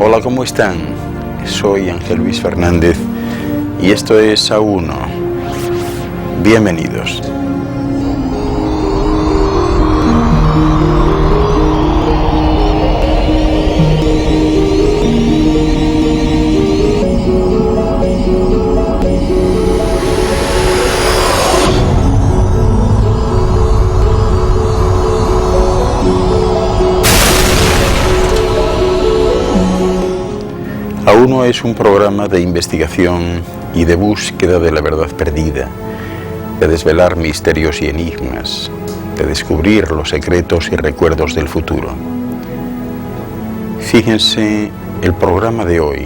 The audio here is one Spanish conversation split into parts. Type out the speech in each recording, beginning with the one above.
Hola, ¿cómo están? Soy Ángel Luis Fernández y esto es A1. Bienvenidos. A1 es un programa de investigación y de búsqueda de la verdad perdida, de desvelar misterios y enigmas, de descubrir los secretos y recuerdos del futuro. Fíjense, el programa de hoy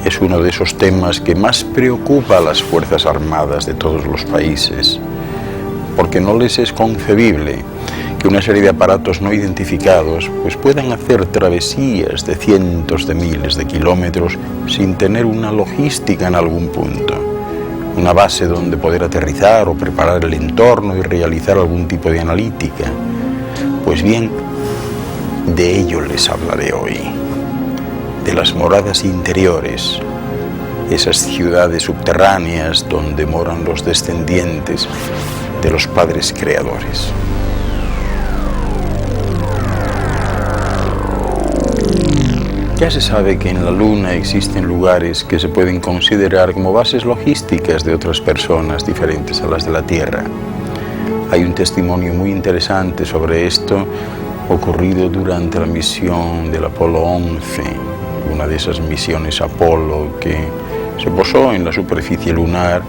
es uno de esos temas que más preocupa a las Fuerzas Armadas de todos los países, porque no les es concebible que una serie de aparatos no identificados pues puedan hacer travesías de cientos de miles de kilómetros sin tener una logística en algún punto, una base donde poder aterrizar o preparar el entorno y realizar algún tipo de analítica. Pues bien, de ello les hablaré hoy, de las moradas interiores, esas ciudades subterráneas donde moran los descendientes de los padres creadores. Ya se sabe que en la Luna existen lugares que se pueden considerar como bases logísticas de otras personas diferentes a las de la Tierra. Hay un testimonio muy interesante sobre esto ocurrido durante la misión del Apolo 11, una de esas misiones Apolo que se posó en la superficie lunar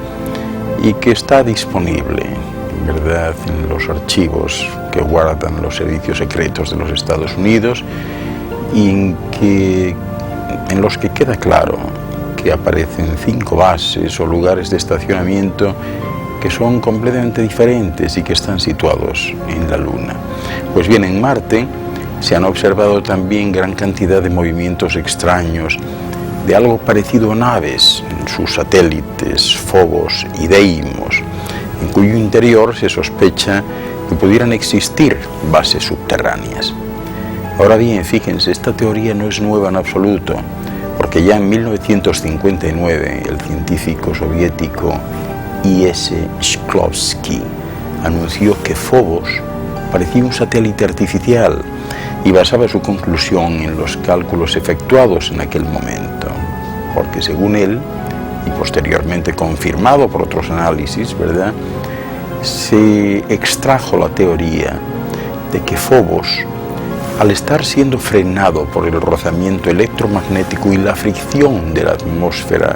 y que está disponible, en verdad, en los archivos que guardan los servicios secretos de los Estados Unidos, y en los que queda claro que aparecen 5 bases o lugares de estacionamiento que son completamente diferentes y que están situados en la Luna. Pues bien, en Marte se han observado también gran cantidad de movimientos extraños de algo parecido a naves en sus satélites Phobos y Deimos, en cuyo interior se sospecha que pudieran existir bases subterráneas. Ahora bien, fíjense, esta teoría no es nueva en absoluto, porque ya en 1959 el científico soviético I.S. Shklovsky anunció que Phobos parecía un satélite artificial y basaba su conclusión en los cálculos efectuados en aquel momento, porque según él, y posteriormente confirmado por otros análisis, ¿verdad?, se extrajo la teoría de que Phobos, al estar siendo frenado por el rozamiento electromagnético y la fricción de la atmósfera,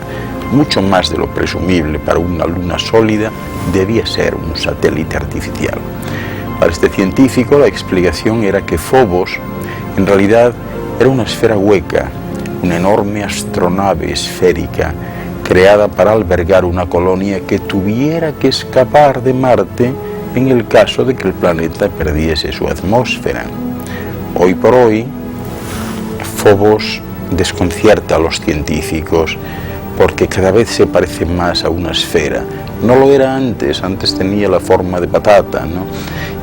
mucho más de lo presumible para una luna sólida, debía ser un satélite artificial. Para este científico, la explicación era que Phobos, en realidad, era una esfera hueca, una enorme astronave esférica, creada para albergar una colonia que tuviera que escapar de Marte en el caso de que el planeta perdiese su atmósfera. Hoy por hoy, Phobos desconcierta a los científicos porque cada vez se parece más a una esfera. No lo era antes tenía la forma de patata, ¿no?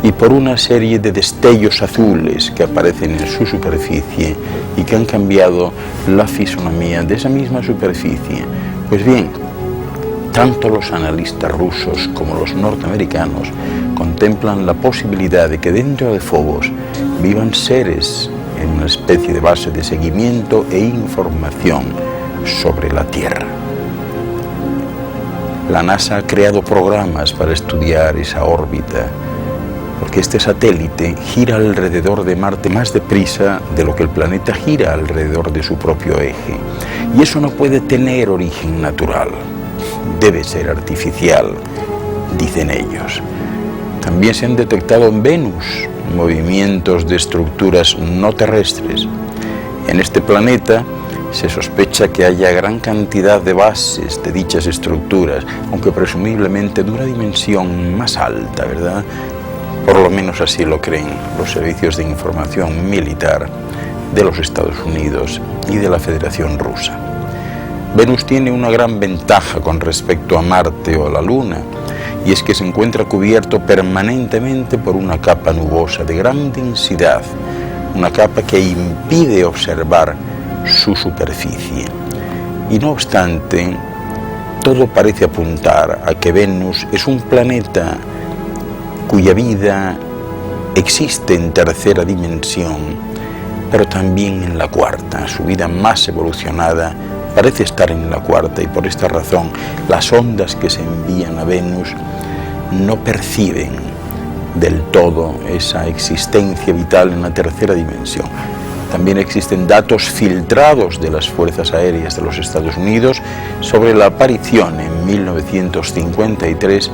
Y por una serie de destellos azules que aparecen en su superficie y que han cambiado la fisonomía de esa misma superficie. Pues bien, tanto los analistas rusos como los norteamericanos contemplan la posibilidad de que dentro de Phobos vivan seres en una especie de base de seguimiento e información sobre la Tierra. La NASA ha creado programas para estudiar esa órbita, porque este satélite gira alrededor de Marte más deprisa de lo que el planeta gira alrededor de su propio eje. Y eso no puede tener origen natural, debe ser artificial, dicen ellos. También se han detectado en Venus movimientos de estructuras no terrestres. En este planeta se sospecha que haya gran cantidad de bases de dichas estructuras, aunque presumiblemente de una dimensión más alta, ¿verdad? Por lo menos así lo creen los servicios de información militar de los Estados Unidos y de la Federación Rusa. Venus tiene una gran ventaja con respecto a Marte o a la Luna, y es que se encuentra cubierto permanentemente por una capa nubosa de gran densidad, una capa que impide observar su superficie. Y no obstante, todo parece apuntar a que Venus es un planeta cuya vida existe en tercera dimensión, pero también en la cuarta. Su vida más evolucionada parece estar en la cuarta, y por esta razón las ondas que se envían a Venus no perciben del todo esa existencia vital en la tercera dimensión. También existen datos filtrados de las Fuerzas Aéreas de los Estados Unidos sobre la aparición en 1953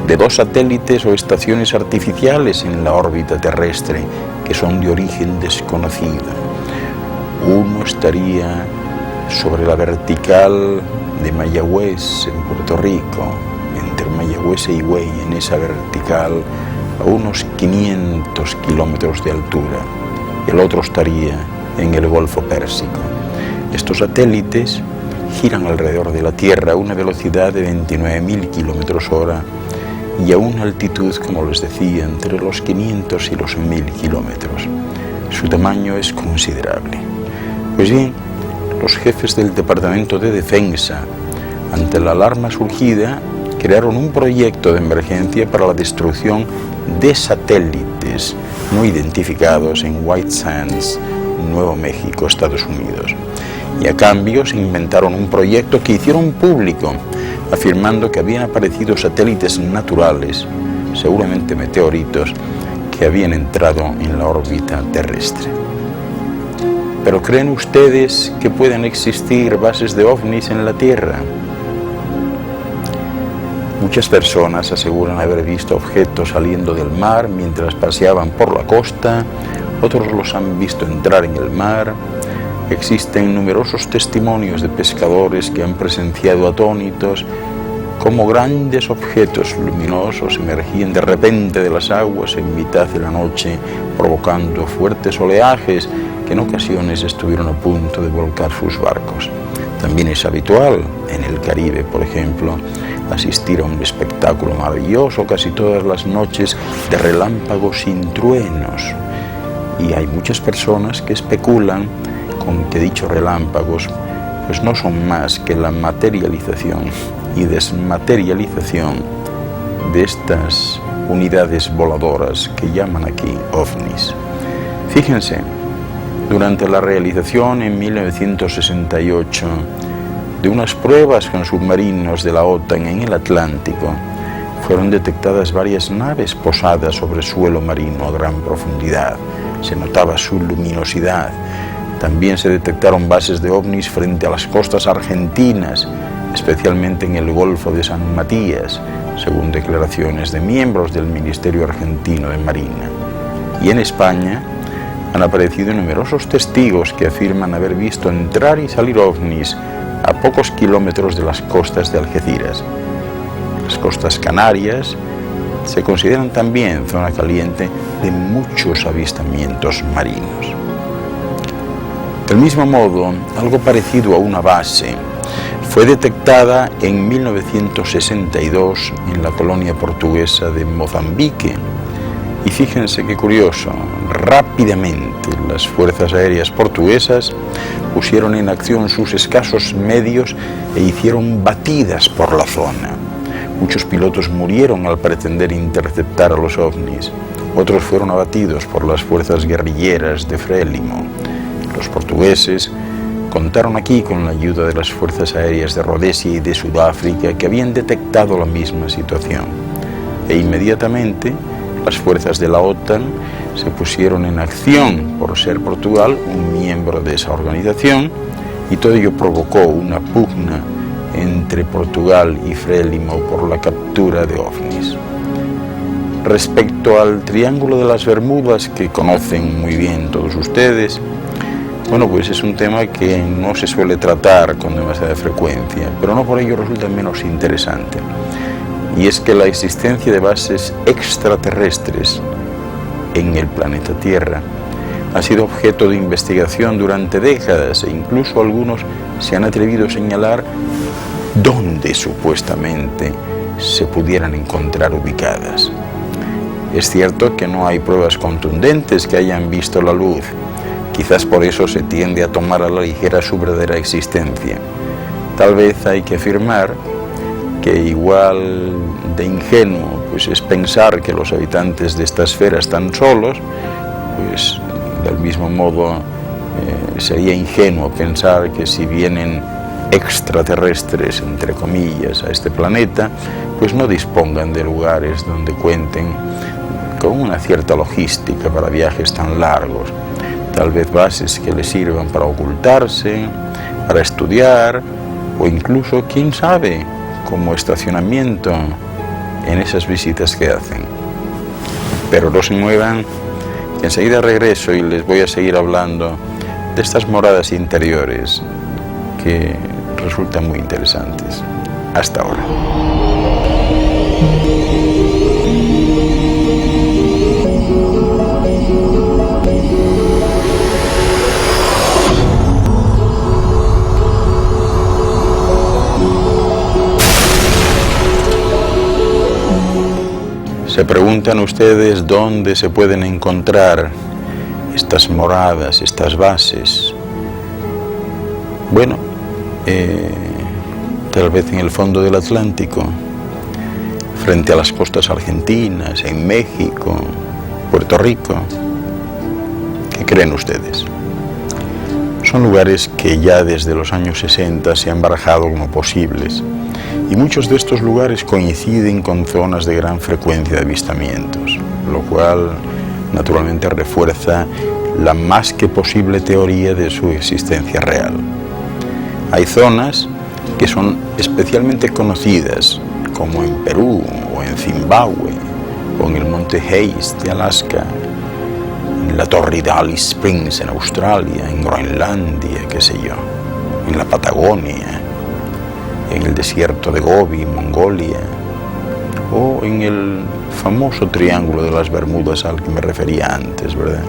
de 2 satélites o estaciones artificiales en la órbita terrestre que son de origen desconocido. Uno estaría sobre la vertical de Mayagüez, en Puerto Rico, entre Mayagüez e Higüey, en esa vertical, a unos 500 kilómetros de altura. El otro estaría en el Golfo Pérsico. Estos satélites giran alrededor de la Tierra a una velocidad de 29.000 kilómetros hora y a una altitud, como les decía, entre los 500 y los 1.000 kilómetros. Su tamaño es considerable. Pues bien, los jefes del Departamento de Defensa, ante la alarma surgida, crearon un proyecto de emergencia para la destrucción de satélites no identificados en White Sands, Nuevo México, Estados Unidos. Y a cambio se inventaron un proyecto que hicieron público, afirmando que habían aparecido satélites naturales, seguramente meteoritos, que habían entrado en la órbita terrestre. ¿Pero creen ustedes que pueden existir bases de ovnis en la Tierra? Muchas personas aseguran haber visto objetos saliendo del mar mientras paseaban por la costa, otros los han visto entrar en el mar. Existen numerosos testimonios de pescadores que han presenciado atónitos cómo grandes objetos luminosos emergían de repente de las aguas en mitad de la noche, provocando fuertes oleajes que en ocasiones estuvieron a punto de volcar sus barcos. También es habitual, en el Caribe, por ejemplo, asistir a un espectáculo maravilloso casi todas las noches de relámpagos sin truenos. Y hay muchas personas que especulan con que dichos relámpagos pues no son más que la materialización y desmaterialización de estas unidades voladoras que llaman aquí ovnis. Fíjense, durante la realización en 1968 de unas pruebas con submarinos de la OTAN en el Atlántico, fueron detectadas varias naves posadas sobre suelo marino a gran profundidad. Se notaba su luminosidad. También se detectaron bases de ovnis frente a las costas argentinas, especialmente en el Golfo de San Matías, según declaraciones de miembros del Ministerio Argentino de Marina. Y en España han aparecido numerosos testigos que afirman haber visto entrar y salir ovnis a pocos kilómetros de las costas de Algeciras. Las costas canarias se consideran también zona caliente de muchos avistamientos marinos. Del mismo modo, algo parecido a una base fue detectada en 1962 en la colonia portuguesa de Mozambique. Y fíjense qué curioso, rápidamente las fuerzas aéreas portuguesas pusieron en acción sus escasos medios e hicieron batidas por la zona. Muchos pilotos murieron al pretender interceptar a los ovnis. Otros fueron abatidos por las fuerzas guerrilleras de Frélimo. Los portugueses contaron aquí con la ayuda de las fuerzas aéreas de Rodesia y de Sudáfrica, que habían detectado la misma situación. E inmediatamente las fuerzas de la OTAN se pusieron en acción por ser Portugal un miembro de esa organización, y todo ello provocó una pugna entre Portugal y Frélimo por la captura de ovnis. Respecto al Triángulo de las Bermudas, que conocen muy bien todos ustedes, bueno, pues es un tema que no se suele tratar con demasiada frecuencia, pero no por ello resulta menos interesante. Y es que la existencia de bases extraterrestres en el planeta Tierra ha sido objeto de investigación durante décadas, e incluso algunos se han atrevido a señalar dónde supuestamente se pudieran encontrar ubicadas. Es cierto que no hay pruebas contundentes que hayan visto la luz, Quizás por eso se tiende a tomar a la ligera su verdadera existencia. Tal vez hay que afirmar que igual de ingenuo pues es pensar que los habitantes de esta esfera están solos, pues del mismo modo sería ingenuo pensar que si vienen extraterrestres, entre comillas, a este planeta, pues no dispongan de lugares donde cuenten con una cierta logística para viajes tan largos. Tal vez bases que les sirvan para ocultarse, para estudiar, o incluso, quién sabe, como estacionamiento en esas visitas que hacen. Pero no se muevan, que enseguida regreso y les voy a seguir hablando de estas moradas interiores que resultan muy interesantes. Hasta ahora. Se preguntan ustedes dónde se pueden encontrar estas moradas, estas bases. Bueno, tal vez en el fondo del Atlántico, frente a las costas argentinas, en México, Puerto Rico. ¿Qué creen ustedes? Son lugares que ya desde los años 60 se han barajado como posibles, y muchos de estos lugares coinciden con zonas de gran frecuencia de avistamientos, lo cual naturalmente refuerza la más que posible teoría de su existencia real. Hay zonas que son especialmente conocidas, como en Perú o en Zimbabue o en el monte Hayes de Alaska, en la torre de Alice Springs en Australia, en Groenlandia, qué sé yo, en la Patagonia, en el desierto de Gobi, Mongolia, o en el famoso Triángulo de las Bermudas al que me refería antes, ¿verdad?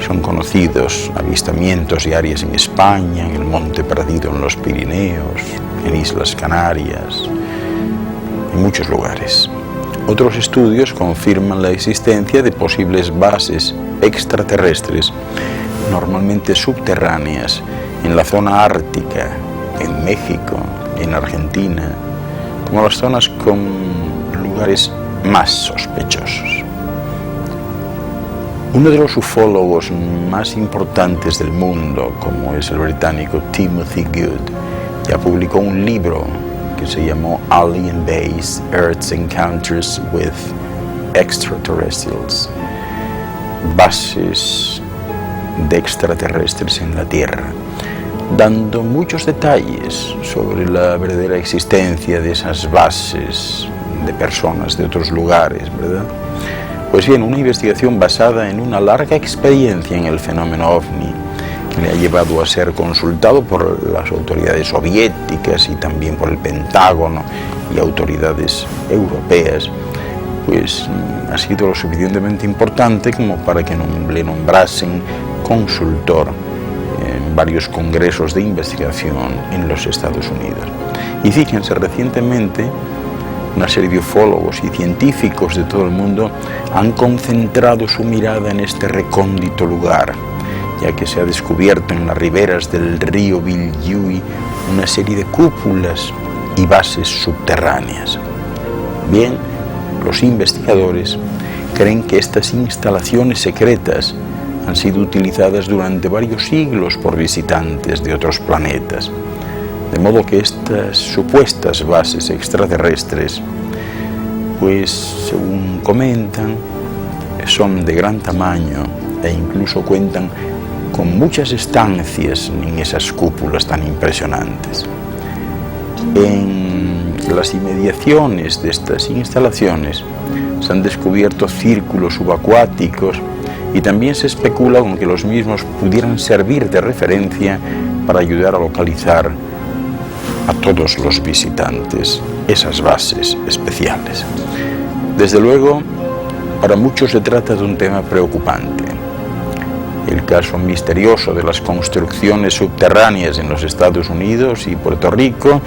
Son conocidos avistamientos diarios en España, en el Monte Perdido en los Pirineos, en Islas Canarias, en muchos lugares. Otros estudios confirman la existencia de posibles bases extraterrestres, normalmente subterráneas, en la zona ártica, en México, en Argentina, como las zonas con lugares más sospechosos. Uno de los ufólogos más importantes del mundo, como es el británico Timothy Good, ya publicó un libro que se llamó Alien Base: Earth's Encounters with Extraterrestrials, bases de extraterrestres en la Tierra, dando muchos detalles sobre la verdadera existencia de esas bases de personas de otros lugares, ¿verdad? Pues bien, una investigación basada en una larga experiencia en el fenómeno OVNI, que le ha llevado a ser consultado por las autoridades soviéticas y también por el Pentágono y autoridades europeas, pues ha sido lo suficientemente importante como para que le nombrasen consultor en varios congresos de investigación en los Estados Unidos. Y fíjense, recientemente una serie de ufólogos y científicos de todo el mundo han concentrado su mirada en este recóndito lugar, ya que se ha descubierto en las riberas del río Viljui una serie de cúpulas y bases subterráneas. Bien, los investigadores creen que estas instalaciones secretas han sido utilizadas durante varios siglos por visitantes de otros planetas, de modo que estas supuestas bases extraterrestres, pues según comentan, son de gran tamaño e incluso cuentan con muchas estancias en esas cúpulas tan impresionantes. En las inmediaciones de estas instalaciones se han descubierto círculos subacuáticos y también se especula con que los mismos pudieran servir de referencia para ayudar a localizar a todos los visitantes esas bases especiales. Desde luego, para muchos se trata de un tema preocupante. El caso misterioso de las construcciones subterráneas en los Estados Unidos y Puerto Rico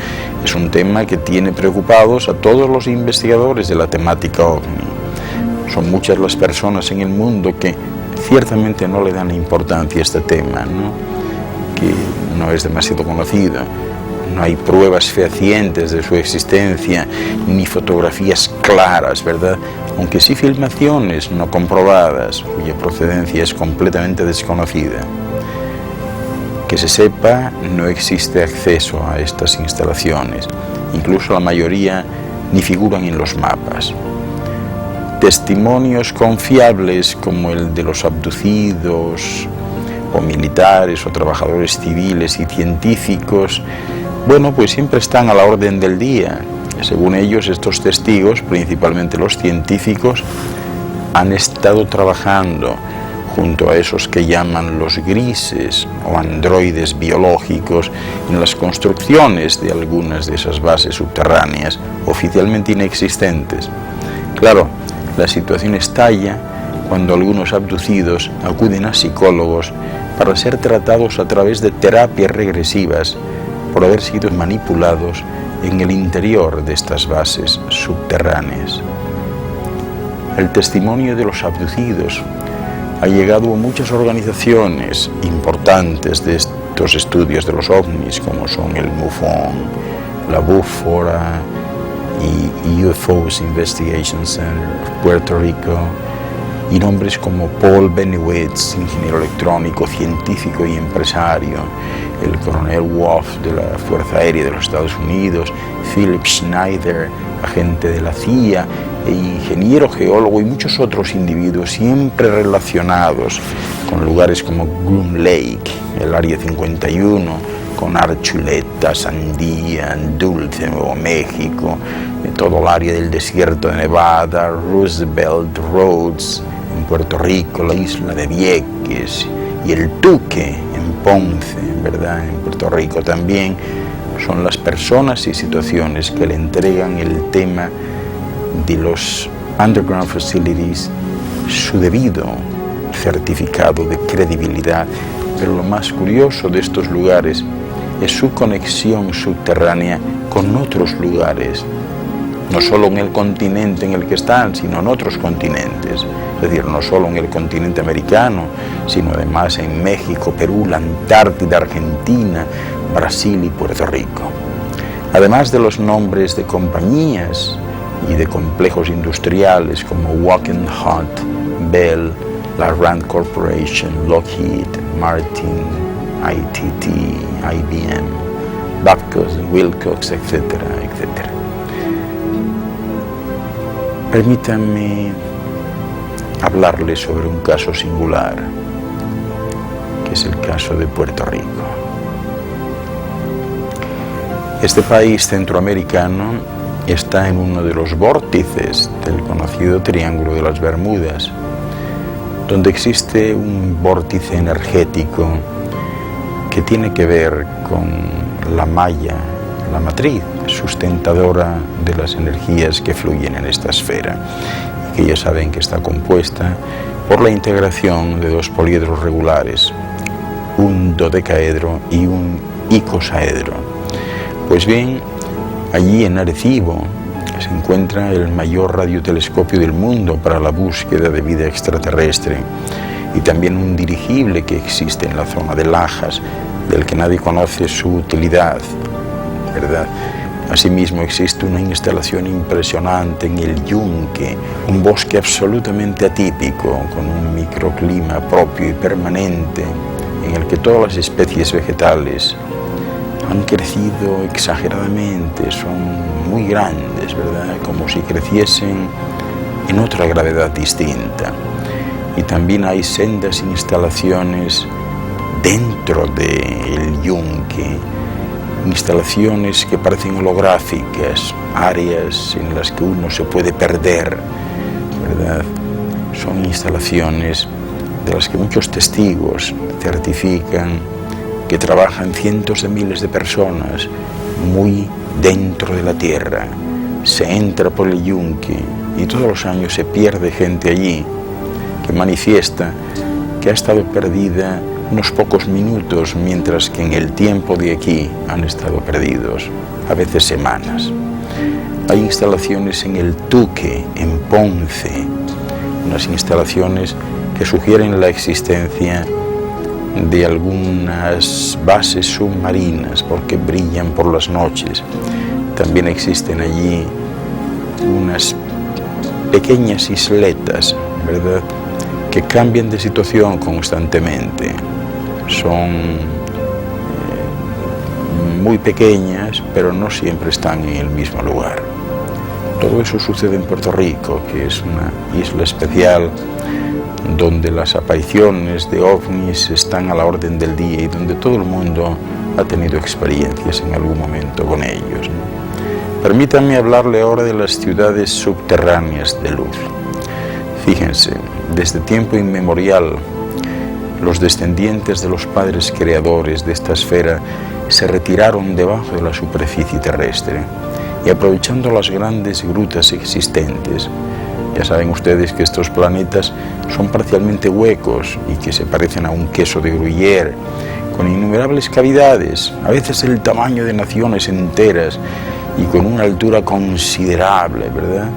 es un tema que tiene preocupados a todos los investigadores de la temática OVNI. Son muchas las personas en el mundo que ciertamente no le dan importancia a este tema, ¿no? Que no es demasiado conocido. No hay pruebas fehacientes de su existencia, ni fotografías claras, ¿verdad? Aunque sí filmaciones no comprobadas, cuya procedencia es completamente desconocida. Que se sepa, no existe acceso a estas instalaciones. Incluso la mayoría ni figuran en los mapas. Testimonios confiables como el de los abducidos, o militares, o trabajadores civiles y científicos, bueno, pues siempre están a la orden del día. Según ellos, estos testigos, principalmente los científicos, han estado trabajando junto a esos que llaman los grises o androides biológicos en las construcciones de algunas de esas bases subterráneas oficialmente inexistentes. Claro, la situación estalla cuando algunos abducidos acuden a psicólogos para ser tratados a través de terapias regresivas por haber sido manipulados en el interior de estas bases subterráneas. El testimonio de los abducidos ha llegado a muchas organizaciones importantes de estos estudios de los ovnis, como son el MUFON, la Búfora y UFOs Investigation Center of Puerto Rico, y nombres como Paul Bennewitz, ingeniero electrónico, científico y empresario, el coronel Wolf de la Fuerza Aérea de los Estados Unidos, Philip Schneider, agente de la CIA, e ingeniero geólogo, y muchos otros individuos siempre relacionados con lugares como Groom Lake, el Área 51, con Archuleta, Sandía, Dulce, Nuevo México, de todo el área del desierto de Nevada, Roosevelt, Rhodes, en Puerto Rico, la isla de Vieques y el Tuque en Ponce, ¿verdad? En Puerto Rico también. Son las personas y situaciones que le entregan el tema de los underground facilities su debido certificado de credibilidad. Pero lo más curioso de estos lugares es su conexión subterránea con otros lugares, no solo en el continente en el que están, sino en otros continentes. Es decir, no solo en el continente americano, sino además en México, Perú, la Antártida, Argentina, Brasil y Puerto Rico. Además de los nombres de compañías y de complejos industriales como Walking Hut, Bell, la Rand Corporation, Lockheed Martin, ITT, IBM, Babcock, Wilcox, etcétera, etcétera. Permítanme hablarles sobre un caso singular, que es el caso de Puerto Rico. Este país centroamericano está en uno de los vórtices del conocido Triángulo de las Bermudas, donde existe un vórtice energético que tiene que ver con la malla, la matriz sustentadora de las energías que fluyen en esta esfera, y que ya saben que está compuesta por la integración de dos poliedros regulares, un dodecaedro y un icosaedro. Pues bien, allí en Arecibo se encuentra el mayor radiotelescopio del mundo para la búsqueda de vida extraterrestre, y también un dirigible que existe en la zona de Lajas, del que nadie conoce su utilidad, ¿verdad? Asimismo existe una instalación impresionante en el Yunque, un bosque absolutamente atípico, con un microclima propio y permanente, en el que todas las especies vegetales han crecido exageradamente, son muy grandes, ¿verdad? Como si creciesen en otra gravedad distinta. Y también hay sendas instalaciones dentro del Yunque, instalaciones que parecen holográficas, áreas en las que uno se puede perder, ¿verdad? Son instalaciones de las que muchos testigos certifican que trabajan cientos de miles de personas muy dentro de la Tierra. Se entra por el Yunque y todos los años se pierde gente allí, que manifiesta que ha estado perdida unos pocos minutos, mientras que en el tiempo de aquí han estado perdidos, a veces semanas. Hay instalaciones en el Tuque, en Ponce, unas instalaciones que sugieren la existencia de algunas bases submarinas porque brillan por las noches. También existen allí unas pequeñas isletas, ¿verdad?, que cambian de situación constantemente. Son muy pequeñas, pero no siempre están en el mismo lugar. Todo eso sucede en Puerto Rico, que es una isla especial donde las apariciones de ovnis están a la orden del día y donde todo el mundo ha tenido experiencias en algún momento con ellos, ¿no? Permítanme hablarle ahora de las ciudades subterráneas de luz. Fíjense, desde tiempo inmemorial, los descendientes de los padres creadores de esta esfera se retiraron debajo de la superficie terrestre y aprovechando las grandes grutas existentes. Ya saben ustedes que estos planetas son parcialmente huecos y que se parecen a un queso de Gruyère, con innumerables cavidades, a veces el tamaño de naciones enteras y con una altura considerable, ¿verdad?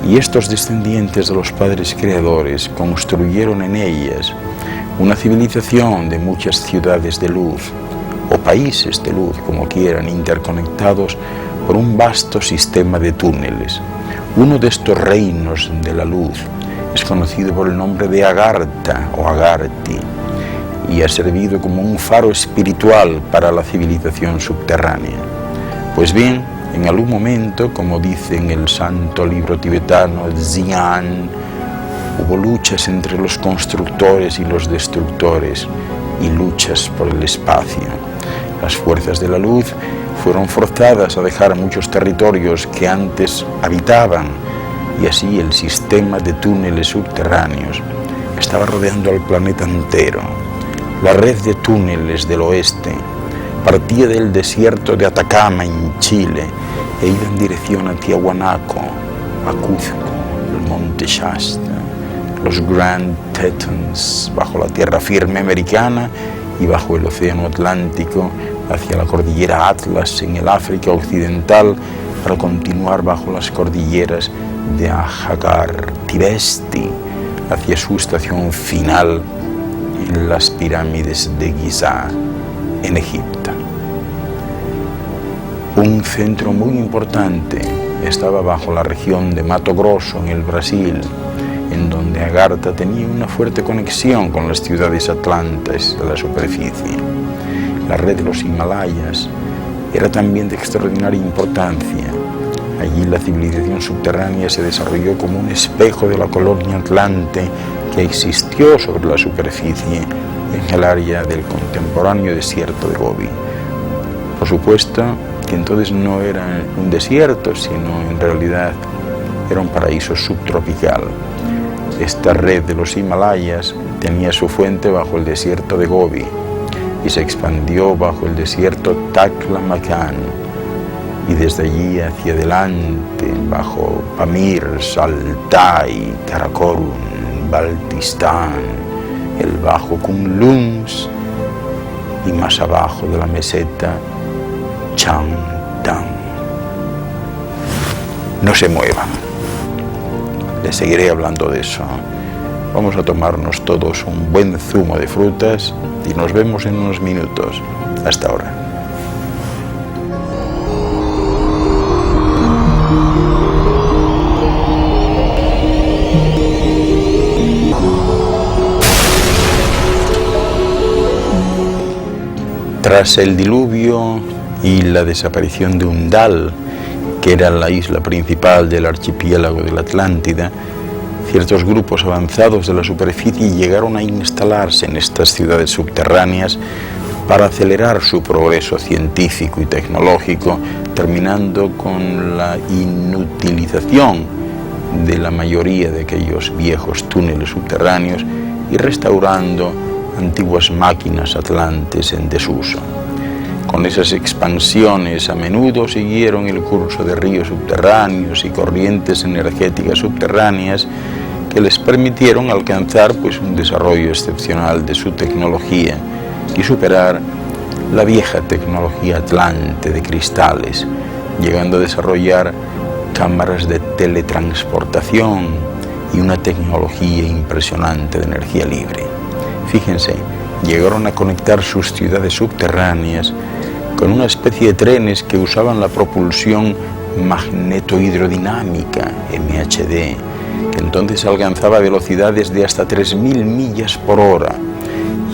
Y estos descendientes de los padres creadores construyeron en ellas una civilización de muchas ciudades de luz, o países de luz, como quieran, interconectados por un vasto sistema de túneles. Uno de estos reinos de la luz es conocido por el nombre de Agartha o Agarthi y ha servido como un faro espiritual para la civilización subterránea. Pues bien, en algún momento, como dice en el santo libro tibetano Xian, hubo luchas entre los constructores y los destructores y luchas por el espacio. Las fuerzas de la luz fueron forzadas a dejar muchos territorios que antes habitaban y así el sistema de túneles subterráneos estaba rodeando al planeta entero. La red de túneles del oeste partía del desierto de Atacama en Chile e iba en dirección a Tiahuanaco, a Cuzco, el monte Shasta, los Grand Tetons bajo la tierra firme americana y bajo el océano Atlántico hacia la cordillera Atlas en el África occidental para continuar bajo las cordilleras de Hajar Tibesti hacia su estación final en las pirámides de Giza en Egipto. Un centro muy importante estaba bajo la región de Mato Grosso en el Brasil, en donde Agartha tenía una fuerte conexión con las ciudades atlantes de la superficie. La red de los Himalayas era también de extraordinaria importancia. Allí la civilización subterránea se desarrolló como un espejo de la colonia atlante que existió sobre la superficie en el área del contemporáneo desierto de Gobi. Por supuesto que entonces no era un desierto, sino en realidad era un paraíso subtropical. Esta red de los Himalayas tenía su fuente bajo el desierto de Gobi y se expandió bajo el desierto Taklamakan y desde allí hacia adelante bajo Pamir, Altai, Karakorum, Baltistán, el bajo Kunlun's y más abajo de la meseta Changtang. No se muevan, les seguiré hablando de eso. Vamos a tomarnos todos un buen zumo de frutas y nos vemos en unos minutos. Hasta ahora. Tras el diluvio y la desaparición de Undal, que era la isla principal del archipiélago de la Atlántida, ciertos grupos avanzados de la superficie llegaron a instalarse en estas ciudades subterráneas para acelerar su progreso científico y tecnológico, terminando con la inutilización de la mayoría de aquellos viejos túneles subterráneos y restaurando antiguas máquinas atlantes en desuso. Con esas expansiones a menudo siguieron el curso de ríos subterráneos y corrientes energéticas subterráneas que les permitieron alcanzar un desarrollo excepcional de su tecnología y superar la vieja tecnología atlante de cristales, llegando a desarrollar cámaras de teletransportación y una tecnología impresionante de energía libre. Fíjense, llegaron a conectar sus ciudades subterráneas con una especie de trenes que usaban la propulsión magnetohidrodinámica, MHD, que entonces alcanzaba velocidades de hasta 3.000 millas por hora,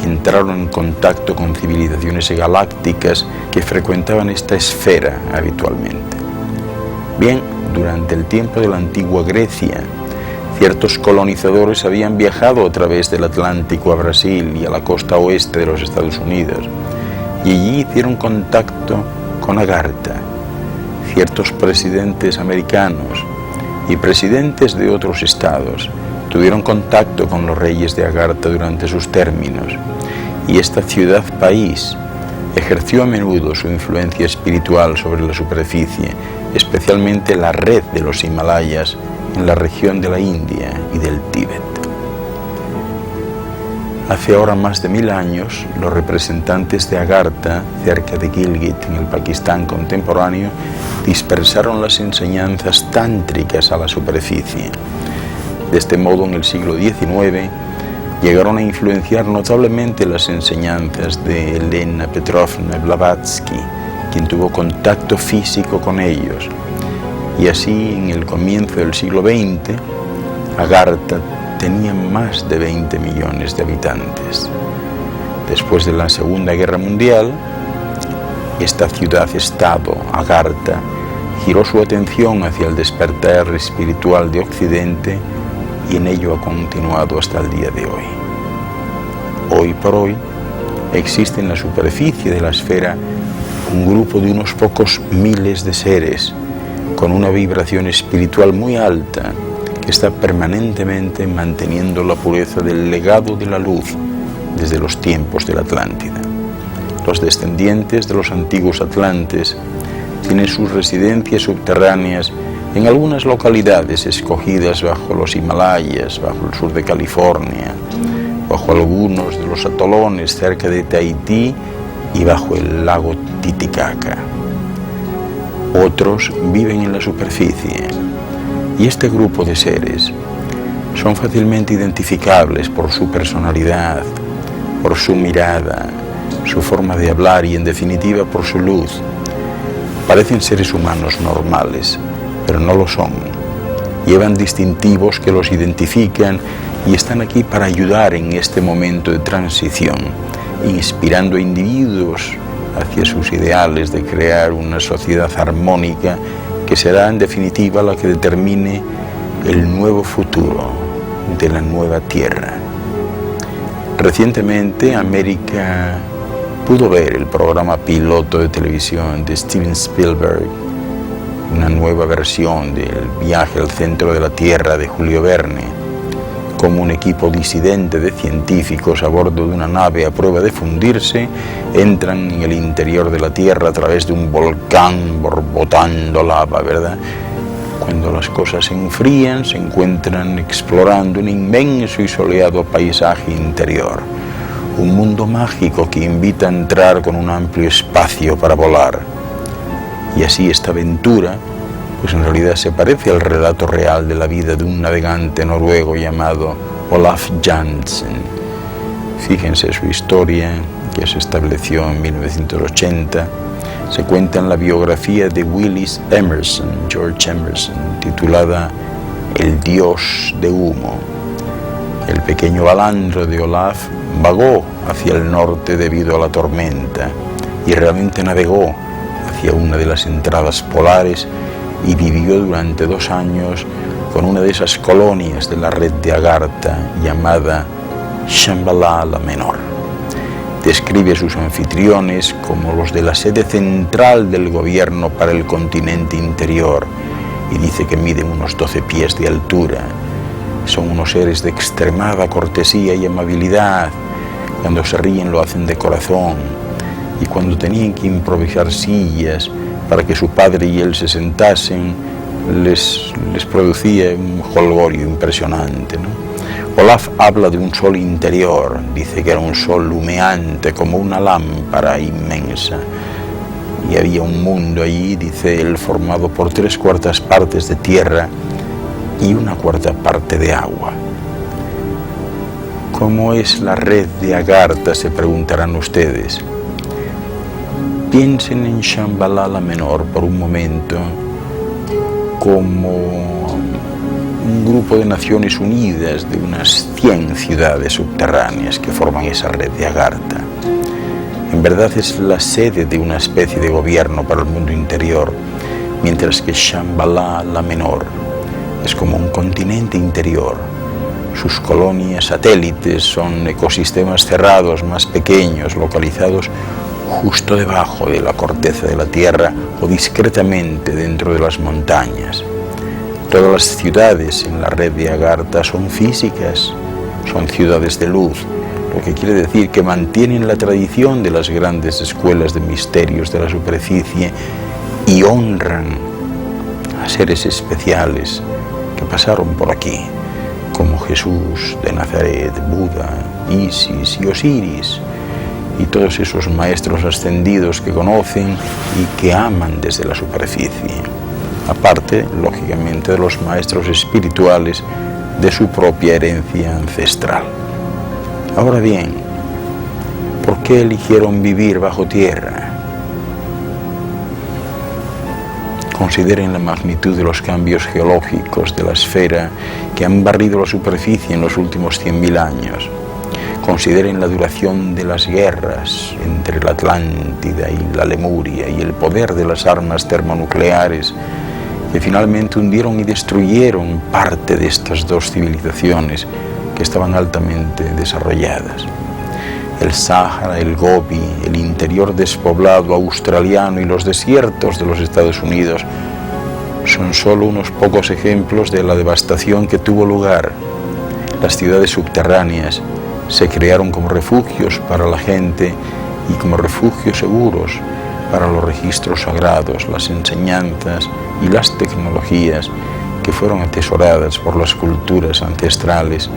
y entraron en contacto con civilizaciones galácticas que frecuentaban esta esfera habitualmente. Bien, durante el tiempo de la antigua Grecia, ciertos colonizadores habían viajado a través del Atlántico a Brasil y a la costa oeste de los Estados Unidos, y allí hicieron contacto con Agartha. Ciertos presidentes americanos y presidentes de otros estados tuvieron contacto con los reyes de Agartha durante sus términos, y esta ciudad-país ejerció a menudo su influencia espiritual sobre la superficie, especialmente la red de los Himalayas en la región de la India y del Tíbet. Hace ahora más de 1000 años, los representantes de Agartha, cerca de Gilgit, en el Pakistán contemporáneo, dispersaron las enseñanzas tántricas a la superficie. De este modo, en el siglo XIX, llegaron a influenciar notablemente las enseñanzas de Elena Petrovna Blavatsky, quien tuvo contacto físico con ellos. Y así, en el comienzo del siglo XX, Agartha tenía más de 20 millones de habitantes. Después de la Segunda Guerra Mundial, esta ciudad-estado, Agartha, giró su atención hacia el despertar espiritual de Occidente y en ello ha continuado hasta el día de hoy. Hoy por hoy, existe en la superficie de la esfera un grupo de unos pocos miles de seres con una vibración espiritual muy alta, que está permanentemente manteniendo la pureza del legado de la luz desde los tiempos de la Atlántida. Los descendientes de los antiguos atlantes tienen sus residencias subterráneas en algunas localidades escogidas bajo los Himalayas, bajo el sur de California, bajo algunos de los atolones cerca de Tahití y bajo el lago Titicaca. Otros viven en la superficie, y este grupo de seres son fácilmente identificables por su personalidad, por su mirada, su forma de hablar y, en definitiva, por su luz. Parecen seres humanos normales, pero no lo son. Llevan distintivos que los identifican y están aquí para ayudar en este momento de transición, inspirando a individuos hacia sus ideales de crear una sociedad armónica que será en definitiva la que determine el nuevo futuro de la nueva Tierra. Recientemente América pudo ver el programa piloto de televisión de Steven Spielberg, una nueva versión del Viaje al Centro de la Tierra de Julio Verne, como un equipo disidente de científicos a bordo de una nave a prueba de fundirse entran en el interior de la Tierra a través de un volcán borbotando lava, ¿verdad? Cuando las cosas se enfrían, se encuentran explorando un inmenso y soleado paisaje interior, un mundo mágico que invita a entrar con un amplio espacio para volar. Y así esta aventura, pues en realidad se parece al relato real de la vida de un navegante noruego llamado Olaf Jansen. Fíjense su historia, que se estableció en 1980, se cuenta en la biografía de Willis Emerson, George Emerson, titulada El Dios de Humo. El pequeño balandro de Olaf vagó hacia el norte debido a la tormenta y realmente navegó hacia una de las entradas polares y vivió durante 2 años con una de esas colonias de la red de Agartha llamada Shambhala la Menor. Describe a sus anfitriones como los de la sede central del gobierno para el continente interior y dice que miden unos 12 pies de altura. Son unos seres de extremada cortesía y amabilidad. Cuando se ríen lo hacen de corazón, y cuando tenían que improvisar sillas para que su padre y él se sentasen, les producía un jolgorio impresionante, ¿no? Olaf habla de un sol interior, dice que era un sol humeante como una lámpara inmensa, y había un mundo allí, dice él, formado por 3/4 partes de tierra y una cuarta parte de agua. ¿Cómo es la red de Agartha?, se preguntarán ustedes. Piensen en Shambhala la Menor por un momento como un grupo de Naciones Unidas de unas 100 ciudades subterráneas que forman esa red de Agartha. En verdad es la sede de una especie de gobierno para el mundo interior, mientras que Shambhala la Menor es como un continente interior. Sus colonias satélites son ecosistemas cerrados más pequeños, localizados justo debajo de la corteza de la Tierra o discretamente dentro de las montañas. Todas las ciudades en la red de Agartha son físicas, son ciudades de luz, lo que quiere decir que mantienen la tradición de las grandes escuelas de misterios de la superficie y honran a seres especiales que pasaron por aquí, como Jesús de Nazaret, Buda, Isis y Osiris, y todos esos maestros ascendidos que conocen y que aman desde la superficie, aparte, lógicamente, de los maestros espirituales de su propia herencia ancestral. Ahora bien, ¿por qué eligieron vivir bajo tierra? Consideren la magnitud de los cambios geológicos de la esfera que han barrido la superficie en los últimos 100.000 años. Consideren la duración de las guerras entre la Atlántida y la Lemuria y el poder de las armas termonucleares que finalmente hundieron y destruyeron parte de estas dos civilizaciones que estaban altamente desarrolladas. El Sáhara, el Gobi, el interior despoblado australiano y los desiertos de los Estados Unidos son solo unos pocos ejemplos de la devastación que tuvo lugar. Las ciudades subterráneas se crearon como refugios para la gente y como refugios seguros para los registros sagrados, las enseñanzas y las tecnologías que fueron atesoradas por las culturas ancestrales,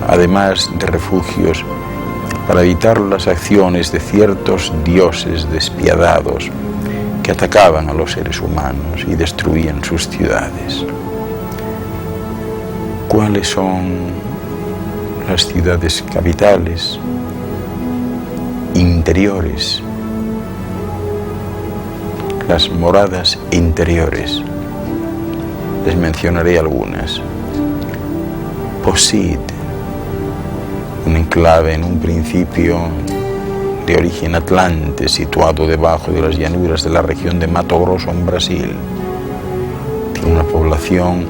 además de refugios para evitar las acciones de ciertos dioses despiadados que atacaban a los seres humanos y destruían sus ciudades. ¿Cuáles son las ciudades capitales interiores? Las moradas interiores. Les mencionaré algunas. Posid, un enclave en un principio de origen atlante, situado debajo de las llanuras de la región de Mato Grosso en Brasil. Tiene una población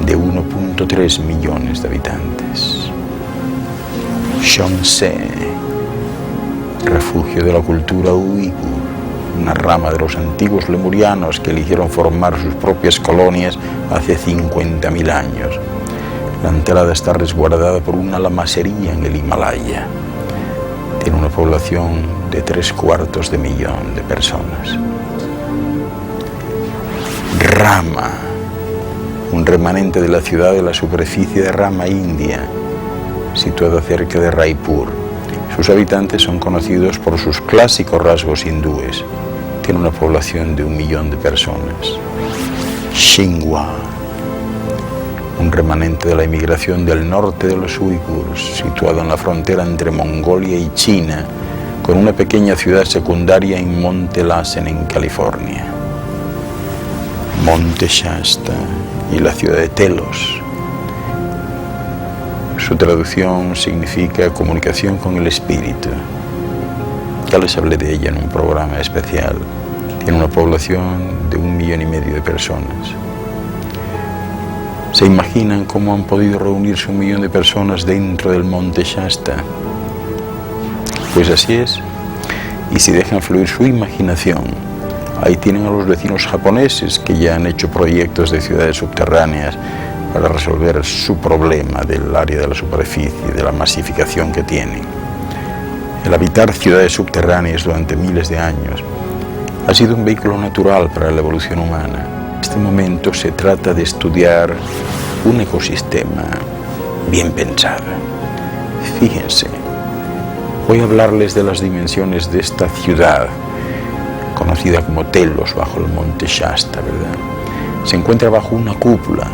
de 1.3 millones de habitantes. Chonse, refugio de la cultura uigur, una rama de los antiguos lemurianos que eligieron formar sus propias colonias hace 50.000 años. La entrada está resguardada por una lamasería en el Himalaya. Tiene una población de 3/4 de personas. Rama, un remanente de la ciudad de la superficie de Rama, India, situada cerca de Raipur. Sus habitantes son conocidos por sus clásicos rasgos hindúes. Tiene una población de 1 millón de personas. Xinhua, un remanente de la inmigración del norte de los uigures, situado en la frontera entre Mongolia y China, con una pequeña ciudad secundaria en Monte Lassen, en California. Monte Shasta y la ciudad de Telos. Su traducción significa comunicación con el espíritu. Ya les hablé de ella en un programa especial. Tiene una población de 1,5 millones de personas. ¿Se imaginan cómo han podido reunirse 1 millón de personas dentro del Monte Shasta? Pues así es. Y si dejan fluir su imaginación, ahí tienen a los vecinos japoneses que ya han hecho proyectos de ciudades subterráneas para resolver su problema del área de la superficie, de la masificación que tienen. El habitar ciudades subterráneas durante miles de años ha sido un vehículo natural para la evolución humana. En este momento se trata de estudiar un ecosistema bien pensado. Fíjense, voy a hablarles de las dimensiones de esta ciudad, conocida como Telos, bajo el monte Shasta, ¿verdad? Se encuentra bajo una cúpula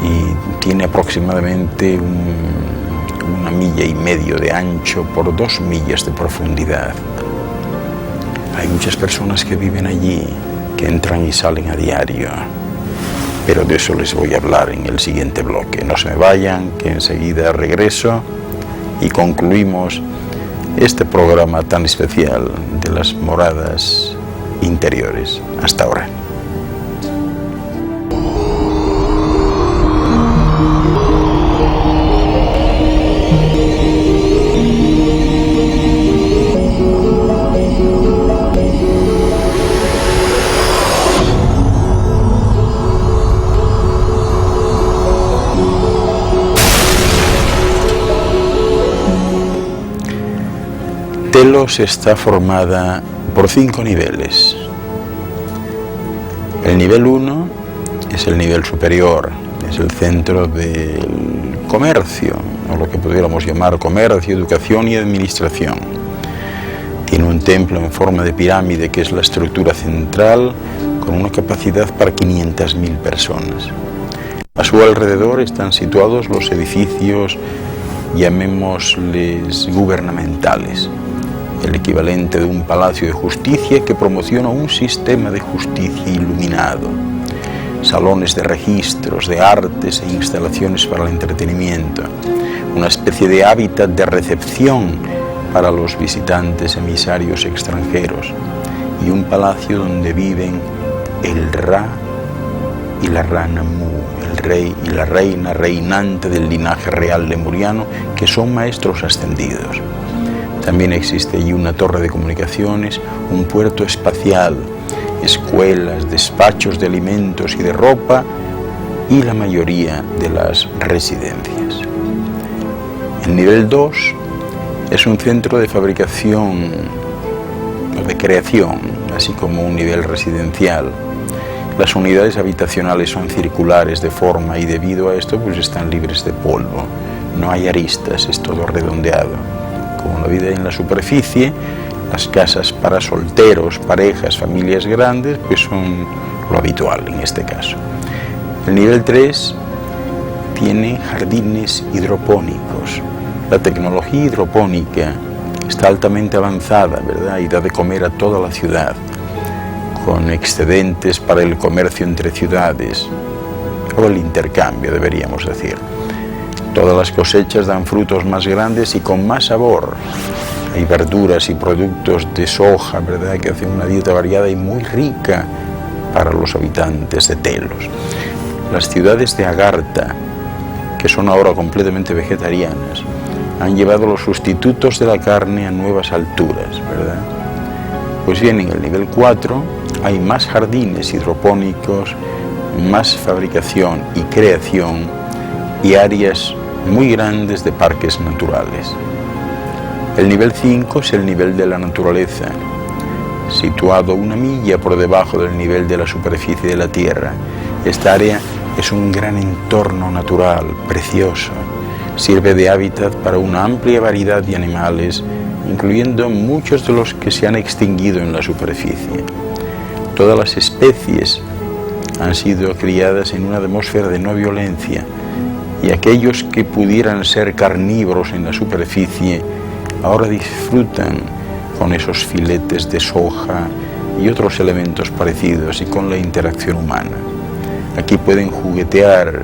y tiene aproximadamente 1,5 millas de ancho por 2 millas de profundidad. Hay muchas personas que viven allí, que entran y salen a diario, pero de eso les voy a hablar en el siguiente bloque. No se me vayan, que enseguida regreso y concluimos este programa tan especial de las moradas interiores. Hasta ahora. Telos está formada por 5 niveles. El nivel 1 es el nivel superior, es el centro del comercio, o lo que pudiéramos llamar comercio, educación y administración. Tiene un templo en forma de pirámide que es la estructura central, con una capacidad para 500.000 personas. A su alrededor están situados los edificios, llamémosles gubernamentales, el equivalente de un palacio de justicia que promociona un sistema de justicia iluminado, salones de registros, de artes e instalaciones para el entretenimiento, una especie de hábitat de recepción para los visitantes emisarios extranjeros y un palacio donde viven el Ra y la Rana Mu, el rey y la reina reinante del linaje real lemuriano, que son maestros ascendidos. También existe allí una torre de comunicaciones, un puerto espacial, escuelas, despachos de alimentos y de ropa y la mayoría de las residencias. El nivel 2 es un centro de fabricación o de creación, así como un nivel residencial. Las unidades habitacionales son circulares de forma y debido a esto pues están libres de polvo. No hay aristas, es todo redondeado. Como la vida en la superficie, las casas para solteros, parejas, familias grandes, pues son lo habitual en este caso. El nivel 3 tiene jardines hidropónicos. La tecnología hidropónica está altamente avanzada, ¿verdad? Y da de comer a toda la ciudad, con excedentes para el comercio entre ciudades, o el intercambio, deberíamos decir. Todas las cosechas dan frutos más grandes y con más sabor. Hay verduras y productos de soja, ¿verdad?, que hacen una dieta variada y muy rica para los habitantes de Telos. Las ciudades de Agartha, que son ahora completamente vegetarianas, han llevado los sustitutos de la carne a nuevas alturas, ¿verdad? Pues bien, en el nivel 4 hay más jardines hidropónicos, más fabricación y creación y áreas muy grandes de parques naturales. El nivel 5 es el nivel de la naturaleza, situado 1 milla por debajo del nivel de la superficie de la Tierra. Esta área es un gran entorno natural, precioso. Sirve de hábitat para una amplia variedad de animales, incluyendo muchos de los que se han extinguido en la superficie. Todas las especies han sido criadas en una atmósfera de no violencia, y aquellos que pudieran ser carnívoros en la superficie ahora disfrutan con esos filetes de soja y otros elementos parecidos y con la interacción humana. Aquí pueden juguetear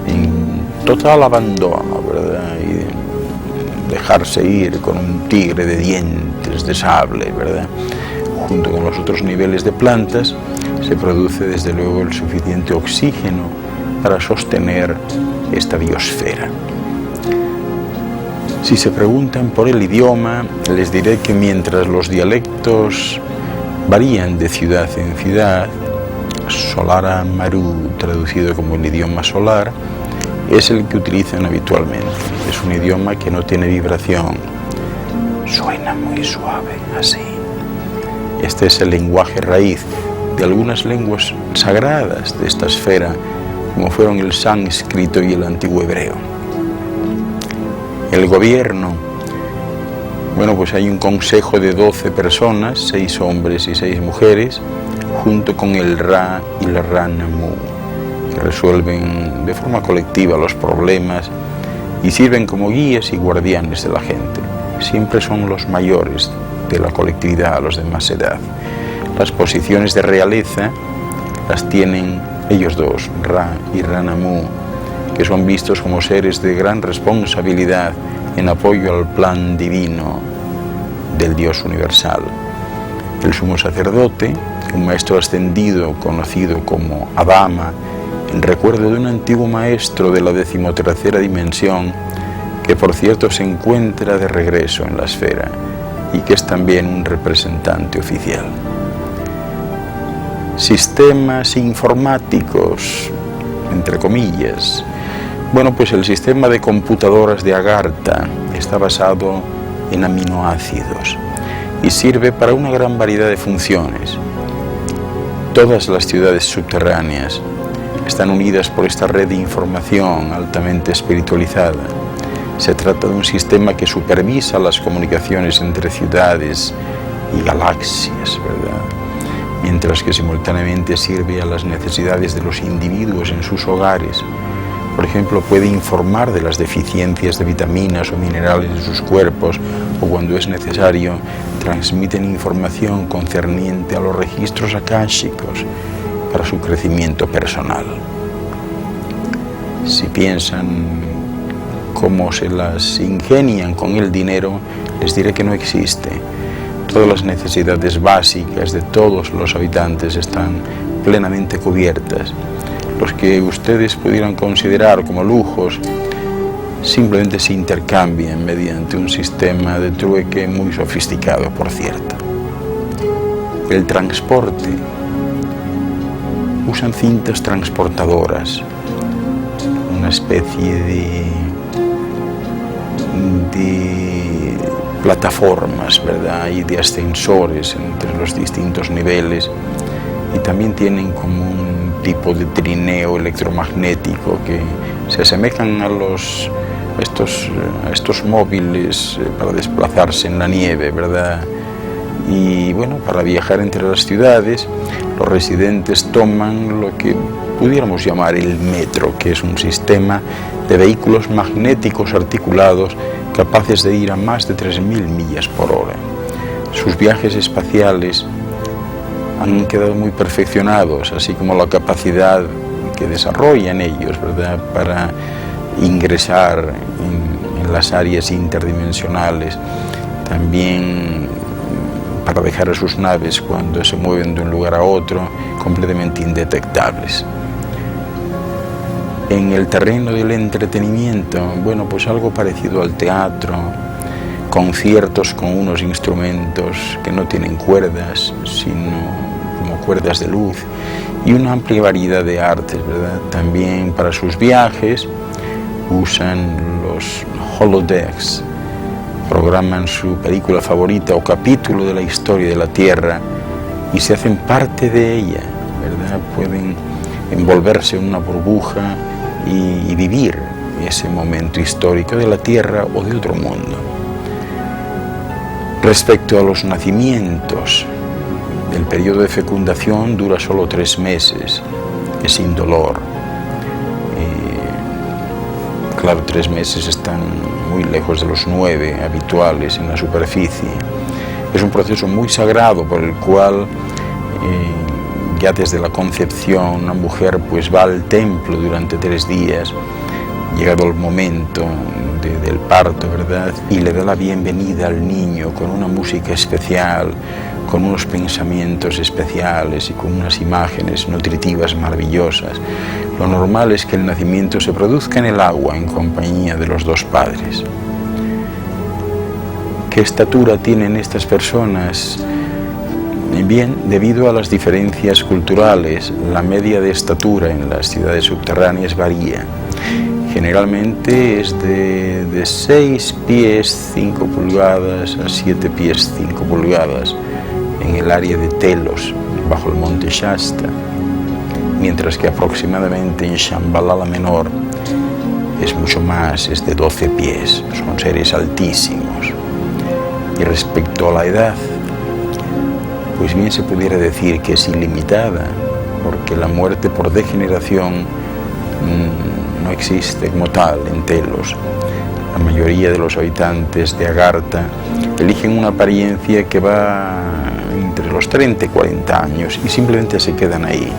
en total abandono, ¿verdad?, y dejarse ir con un tigre de dientes de sable, ¿verdad? Junto con los otros niveles de plantas se produce desde luego el suficiente oxígeno para sostener esta biosfera. Si se preguntan por el idioma, les diré que mientras los dialectos varían de ciudad en ciudad, Solara Maru, traducido como el idioma solar, es el que utilizan habitualmente. Es un idioma que no tiene vibración, suena muy suave, así. Este es el lenguaje raíz de algunas lenguas sagradas de esta esfera, como fueron el sánscrito y el antiguo hebreo. El gobierno, bueno, pues hay un consejo de 12 personas, 6 hombres y 6 mujeres, junto con el Ra y la Rana Mu. que resuelven de forma colectiva los problemas y sirven como guías y guardianes de la gente. Siempre son los mayores de la colectividad, los de más edad. Las posiciones de realeza las tienen ellos dos, Ra y Ranamu, que son vistos como seres de gran responsabilidad en apoyo al plan divino del Dios universal. El sumo sacerdote, un maestro ascendido conocido como Adama, en recuerdo de un antiguo maestro de la 13ª dimensión, que por cierto se encuentra de regreso en la esfera y que es también un representante oficial. Sistemas informáticos, entre comillas. Bueno, pues el sistema de computadoras de Agartha está basado en aminoácidos y sirve para una gran variedad de funciones. Todas las ciudades subterráneas están unidas por esta red de información altamente espiritualizada. Se trata de un sistema que supervisa las comunicaciones entre ciudades y galaxias, ¿verdad? Mientras que simultáneamente sirve a las necesidades de los individuos en sus hogares. Por ejemplo, puede informar de las deficiencias de vitaminas o minerales de sus cuerpos, o cuando es necesario, transmiten información concerniente a los registros akáshicos para su crecimiento personal. Si piensan cómo se las ingenian con el dinero, les diré que no existe. Todas las necesidades básicas de todos los habitantes están plenamente cubiertas. Los que ustedes pudieran considerar como lujos simplemente se intercambian mediante un sistema de trueque muy sofisticado, por cierto. El transporte. Usan cintas transportadoras, una especie de plataformas, ¿verdad? Y de ascensores entre los distintos niveles, y también tienen como un tipo de trineo electromagnético que se asemejan a estos móviles para desplazarse en la nieve, ¿verdad? Y bueno, para viajar entre las ciudades, los residentes toman lo que pudiéramos llamar el metro, que es un sistema de vehículos magnéticos articulados capaces de ir a más de 3.000 millas por hora. Sus viajes espaciales han quedado muy perfeccionados, así como la capacidad que desarrollan ellos, ¿verdad?, para ingresar en las áreas interdimensionales, también para dejar a sus naves cuando se mueven de un lugar a otro completamente indetectables. En el terreno del entretenimiento, bueno, pues algo parecido al teatro, conciertos con unos instrumentos que no tienen cuerdas, sino como cuerdas de luz, y una amplia variedad de artes, ¿verdad? También para sus viajes usan los holodecks, programan su película favorita o capítulo de la historia de la Tierra y se hacen parte de ella, ¿verdad? Pueden envolverse en una burbuja y vivir ese momento histórico de la Tierra o de otro mundo. Respecto a los nacimientos, el periodo de fecundación dura solo 3 meses, es sin dolor. Claro, 3 meses están muy lejos de los 9 habituales en la superficie. Es un proceso muy sagrado por el cual ya desde la concepción una mujer pues va al templo durante 3 días, llegado el momento del parto, ¿verdad? Y le da la bienvenida al niño con una música especial, con unos pensamientos especiales y con unas imágenes nutritivas maravillosas. Lo normal es que el nacimiento se produzca en el agua en compañía de los 2 padres. ¿Qué estatura tienen estas personas? Bien, debido a las diferencias culturales, la media de estatura en las ciudades subterráneas varía. Generalmente es de 6 pies 5 pulgadas a 7 pies 5 pulgadas en el área de Telos, bajo el monte Shasta, mientras que aproximadamente en Shambhala Menor es mucho más, es de 12 pies, son seres altísimos. Y respecto a la edad, pues bien se pudiera decir que es ilimitada, porque la muerte por degeneración no existe como tal en Telos. La mayoría de los habitantes de Agartha eligen una apariencia que va entre los 30 y 40 años y simplemente se quedan ahí,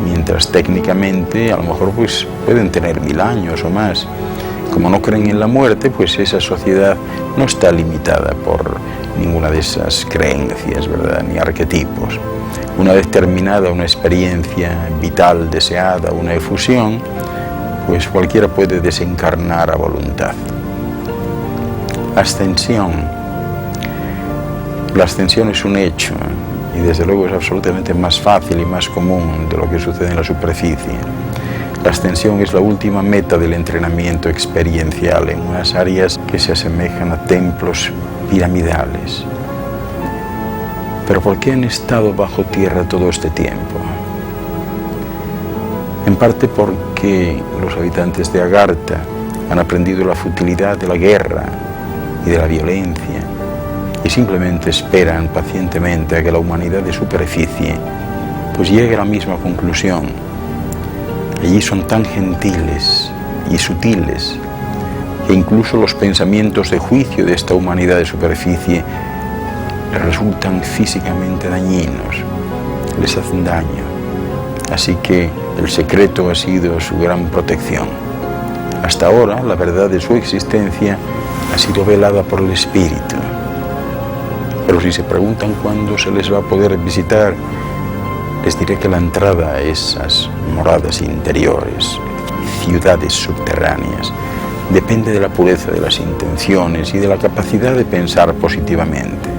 mientras técnicamente a lo mejor pues pueden tener 1000 años o más. Como no creen en la muerte, pues esa sociedad no está limitada por ninguna de esas creencias, ¿verdad?, ni arquetipos. Una vez terminada una experiencia vital deseada, una efusión, pues cualquiera puede desencarnar a voluntad. Ascensión. La ascensión es un hecho y desde luego es absolutamente más fácil y más común de lo que sucede en la superficie. La ascensión es la última meta del entrenamiento experiencial en unas áreas que se asemejan a templos piramidales. ¿Pero por qué han estado bajo tierra todo este tiempo? En parte porque los habitantes de Agartha han aprendido la futilidad de la guerra y de la violencia y simplemente esperan pacientemente a que la humanidad de superficie pues llegue a la misma conclusión. Allí son tan gentiles y sutiles que incluso los pensamientos de juicio de esta humanidad de superficie les resultan físicamente dañinos, les hacen daño. Así que el secreto ha sido su gran protección. Hasta ahora, la verdad de su existencia ha sido velada por el espíritu. Pero si se preguntan cuándo se les va a poder visitar, les diré que la entrada a esas moradas interiores, ciudades subterráneas, depende de la pureza de las intenciones y de la capacidad de pensar positivamente.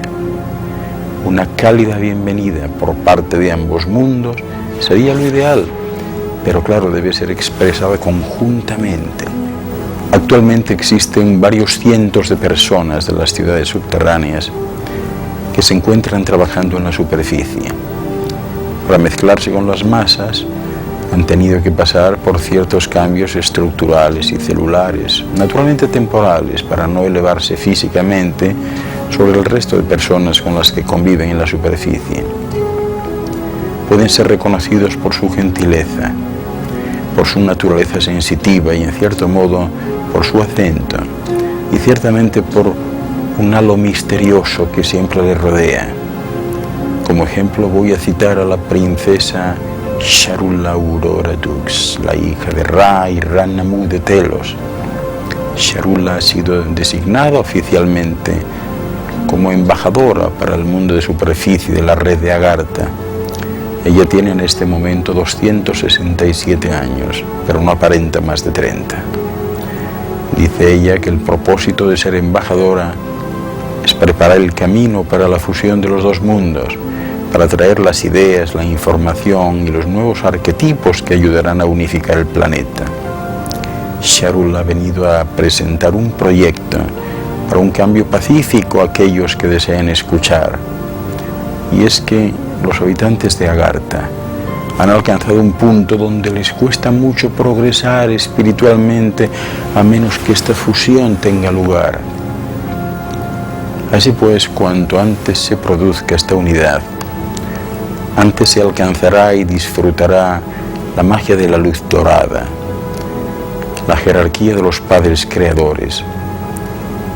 Una cálida bienvenida por parte de ambos mundos sería lo ideal, pero claro, debe ser expresada conjuntamente. Actualmente existen varios cientos de personas de las ciudades subterráneas que se encuentran trabajando en la superficie. Para mezclarse con las masas, han tenido que pasar por ciertos cambios estructurales y celulares, naturalmente temporales, para no elevarse físicamente sobre el resto de personas con las que conviven en la superficie. Pueden ser reconocidos por su gentileza, por su naturaleza sensitiva y, en cierto modo, por su acento, y ciertamente por un halo misterioso que siempre les rodea. Como ejemplo voy a citar a la princesa Sharulla Aurora Dux, la hija de Ra y Rannamu de Telos. Sharulla ha sido designada oficialmente como embajadora para el mundo de superficie de la red de Agartha. Ella tiene en este momento 267 años, pero no aparenta más de 30. Dice ella que el propósito de ser embajadora es preparar el camino para la fusión de los dos mundos, para traer las ideas, la información y los nuevos arquetipos que ayudarán a unificar el planeta. Sharulla ha venido a presentar un proyecto para un cambio pacífico a aquellos que deseen escuchar. Y es que los habitantes de Agartha han alcanzado un punto donde les cuesta mucho progresar espiritualmente a menos que esta fusión tenga lugar. Así pues, cuanto antes se produzca esta unidad, antes se alcanzará y disfrutará la magia de la luz dorada. La jerarquía de los padres creadores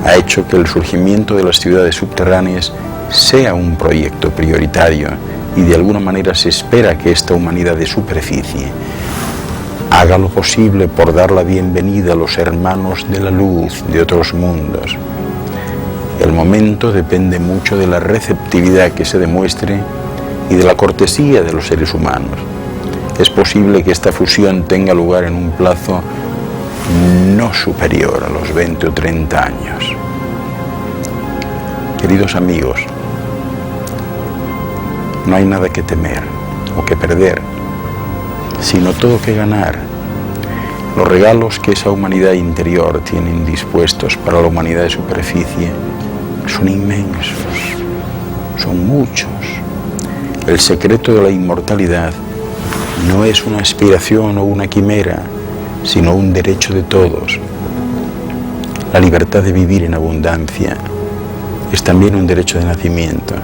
ha hecho que el surgimiento de las ciudades subterráneas sea un proyecto prioritario y de alguna manera se espera que esta humanidad de superficie haga lo posible por dar la bienvenida a los hermanos de la luz de otros mundos. El momento depende mucho de la receptividad que se demuestre y de la cortesía de los seres humanos. Es posible que esta fusión tenga lugar en un plazo no superior a los 20 o 30 años. Queridos amigos, no hay nada que temer o que perder, sino todo que ganar. Los regalos que esa humanidad interior tienen dispuestos para la humanidad de superficie son inmensos, son muchos. El secreto de la inmortalidad no es una aspiración o una quimera, sino un derecho de todos. La libertad de vivir en abundancia es también un derecho de nacimiento.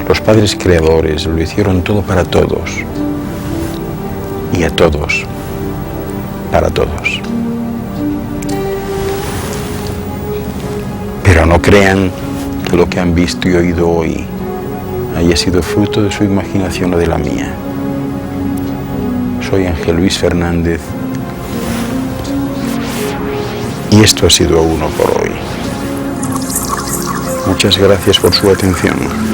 Los padres creadores lo hicieron todo para todos y a todos. para todos. Pero no crean que lo que han visto y oído hoy haya sido fruto de su imaginación o de la mía. Soy Ángel Luis Fernández y esto ha sido Uno por Hoy. Muchas gracias por su atención.